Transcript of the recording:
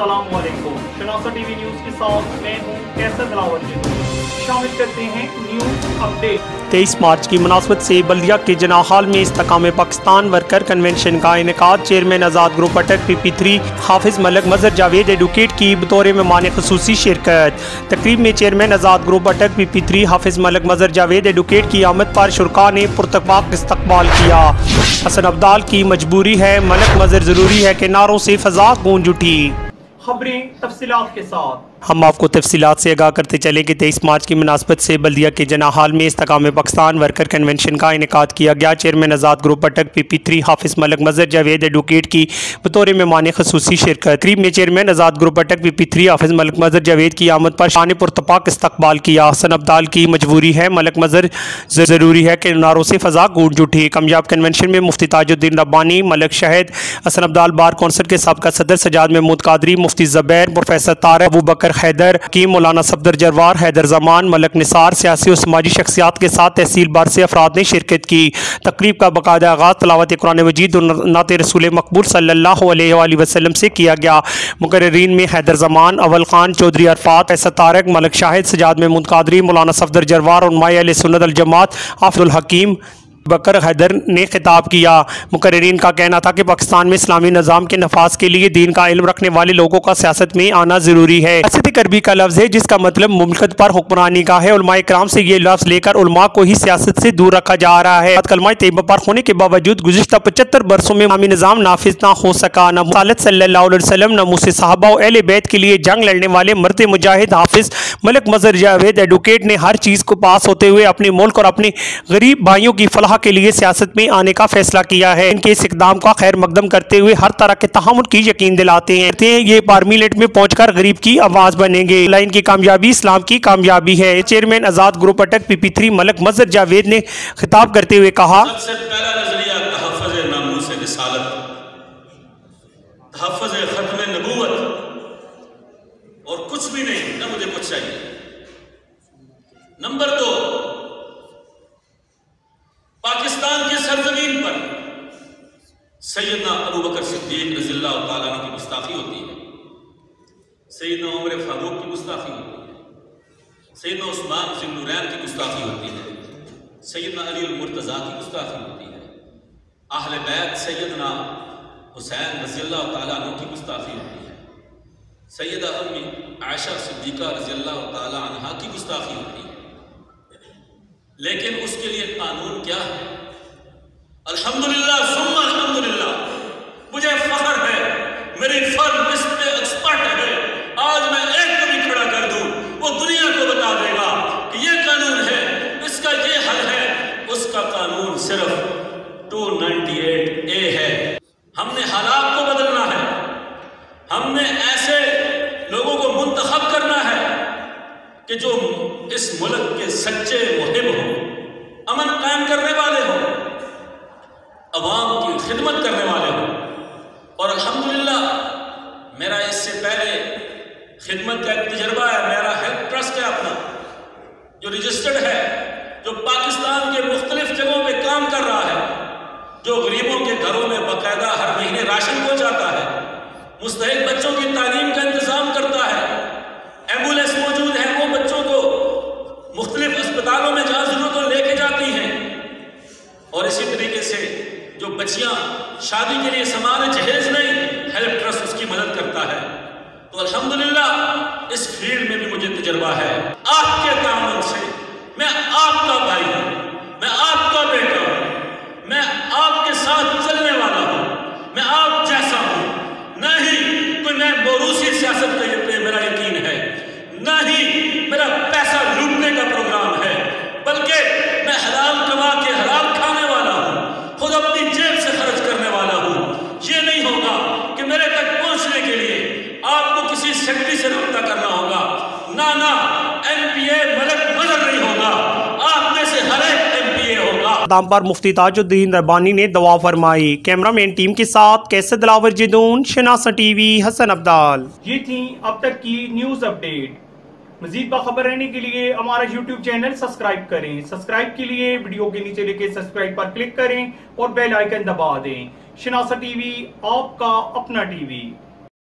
अस्सलाम वालेकुम। शनासा TV news के साथ मैं हूँ कैसर दिलावर जी। शामिल करते हैं न्यूज़ अपडेट। 23 मार्च की मुनासबत से बल्दिया के जना हाल में इस्तकाम पाकिस्तान वर्कर कन्वेंशन का इनेकाद। चेयरमैन आज़ाद ग्रुप अटक PP3 हाफिज मलक मजहर जावेद एडवोकेट की बतौर मेहमान खुसूसी शिरकत। तकरीब में चेयरमैन आज़ाद ग्रुप अटक PP3 हाफिज मलक मजहर जावेद एडवोकेट की आमद पर शुरका ने पुरतबाक इस्तकबाल किया। हसन अब्दाल की मजबूरी है, मलक मजहर जरूरी है के नारों से फजा गूंज उठी। खबरें तफसीलात के साथ हम आपको तफसीलात से आगाह करते चले कि 23 मार्च की मुनासबत से बल्दिया के जना हाल में इस्तकाम पाकिस्तान वर्कर कन्वेंशन का इनेकाद किया गया। चेयरमैन आज़ाद ग्रुप अटक PP3 हाफिज मलक मजहर जावेद एडवोकेट की बतौर मेहमान खुसूसी शिरकत। तकरीब में चेयरमैन आज़ाद ग्रुप अटक PP3 हाफिज मलक मजहर जावेद की आमद पर शान पुरतपाक इस्तकबाल किया। हसन अब्दाल की मजबूरी है, मलक मजहर ज़रूरी है के नारों से फजा गूंज उठी। कामयाब कन्वेंशन में मुफ्ती ताजुद्दीन रब्बानी, मलक शहद, हसन अब्दाल बार कौंसिल के साबका सदर सजाद महमूद कादरी, मुफ्ती ज़ुबैर, प्रोफेसर तारिक अबू बकर हैदर की, मौलाना सफदर जरवार, हैदर जमान, मलक निसार, सियासी और समाजी शख्सियात के साथ तहसील बार से अफराद ने शिरकत की। तकरीब का बाकायदा आगाज़ तलावत कुरान मजीद और नात रसूल मकबूल सल्लल्लाहु अलैहि वसल्लम से किया गया। मुकर्रिरीन में हैदर जमान, अव्वल खान, चौधरी अरफात, प्रोफेसर तारिक, मलक शाहिद, सजाद महमूद कादरी, मौलाना सफदर जरवार और उलमाए अहले सुन्नत अल जमात हाफिजुल हकीम बकर हैदर ने खिताब किया। मुकर्रिरीन का कहना था कि पाकिस्तान में इस्लामी निज़ाम के नफाज के लिए दीन का इल्म रखने वाले लोगों का सियासत में आना ज़रूरी है। सियासत अरबी का लफ्ज़ है जिसका मतलब मुमलकत पर हुक्मरानी का है। उलमाए किराम से ये लफ्ज़ लेकर उलमा को ही सियासत से दूर रखा जा रहा है। कलमा तैयबा पर होने के बावजूद गुज़िश्ता 75 बरसों में इस्लामी निज़ाम नाफिज ना हो सका। न मुहम्मद सल्लल्लाहु अलैहि वसल्लम, न मुझसे सहाबा और अहले बैत के लिए जंग लड़ने वाले मर्द मुजाहिद हाफिज मलक मजहर जावेद एडवोकेट ने हर चीज़ को पास होते हुए अपने मुल्क और अपने गरीब भाइयों की फलाह के लिए सियासत में आने का फैसला किया है। इनके इस इक़दाम का खैर मकदम करते हुए हर तरह के तहामुल की यकीन दिलाते हैं। ये पार्लियामेंट में पहुंचकर गरीब की आवाज बनेंगे। लाइन की कामयाबी इस्लाम की कामयाबी है। चेयरमैन आज़ाद ग्रुप अटक PP3 मलक मजहर जावेद ने खिताब करते हुए कहा, सबसे पहला नजरिया तहफ़्फ़ुज़ नामूस रिसालत, तहफ़्फ़ुज़ ख़त्म नबूवत और कुछ भी नहीं, ना मुझे कुछ चाहिए। नंबर 2, पाकिस्तान की सरजमीन पर सैयदना अबू बकर सिद्दीक रज़ियल्लाहु ताला अन्हु की गुस्ताखी होती है, सैयदना उमर फारूक की गुस्ताखी होती है, सैयदना उस्मान ज़ुन्नूरैन की गुस्ताखी होती है, सैयदना अली मुर्तज़ा की गुस्ताखी होती है, अहले बैत सैयदना हुसैन रज़ियल्लाहु ताला अन्हु की गुस्ताखी होती है, सैयदा अम्मी आयशा सिद्दीक़ा रज़ियल्लाहु ताला अन्हा की गुस्ताखी होती है। लेकिन उसके लिए कानून क्या है? अल्हम्दुलिल्लाह सुम्मा अल्हम्दुलिल्लाह, मुझे फख्र है, मेरी फर्म इस पे एक्सपर्ट है। आज मैं एक को भी खड़ा कर दूं, वो दुनिया को बता देगा कि ये कानून है, इसका ये हल है। उसका कानून सिर्फ 298A है। हमने हालात को बदलना है, हमने ऐसे लोगों को मुंतखब करना है कि जो इस मुल्क के सच्चे मुहिब हो, अमन कायम करने वाले हो, अवाम की खिदमत करने वाले हो। और अल्हम्दुलिल्लाह मेरा इससे पहले खिदमत का एक तजर्बा है। मेरा हेल्थ ट्रस्ट है अपना, जो रजिस्टर्ड है, जो पाकिस्तान के मुख्तलिफ जगहों पे काम कर रहा है, जो गरीबों के घरों में बाकायदा हर महीने राशन पहुंचाता है, मुस्तहिक बच्चों की तालीम का इंतजाम करता है, एम्बुलेंस मौजूद है, वो बच्चों को मुख्तलिफ अस्पतालों में जहाँ जरूरत हो लेके जाती हैं। और इसी तरीके से जो बच्चियाँ शादी के लिए सामान जहेज नहीं, हेल्प ट्रस्ट उसकी मदद करता है। तो अल्हम्दुलिल्लाह इस फील्ड में भी मुझे तजर्बा है। आपके ताउन से मैं आपका भाई हूँ, मैं आपका बेटा हूँ, मैं आपके साथ चलने वाला हूँ, मैं आप जैसा हूँ। नहीं कोई मैं बोरूसी सियासत का मेरा यकीन है, नहीं मेरा पैसा लूटने का प्रोग्राम है, बल्कि मैं हलाल कमा के हलाल खाने वाला हूँ, खुद अपनी जेब से खर्च करने वाला हूँ। ये नहीं होगा कि मेरे तक पहुँचने के लिए आपको किसी सेक्रेटरी से रब्ता करना होगा। ना MPA मलक मजहर नहीं होगा, आप में से हर एक MPA होगा। दाम पर मुफ्ती ताजुद्दीन रब्बानी ने दुआ फरमाई। कैमरामैन टीम के साथ कैसर दिलावर जिदून, शनासा टीवी, हसन अब्दाल। ये थी अब तक की न्यूज अपडेट। मजीद बाखबर रहने के लिए हमारा YouTube चैनल सब्सक्राइब करें। सब्सक्राइब के लिए वीडियो के नीचे लिखे सब्सक्राइब पर क्लिक करें और बेल आइकन दबा दें। शनासा टीवी, आपका अपना टीवी।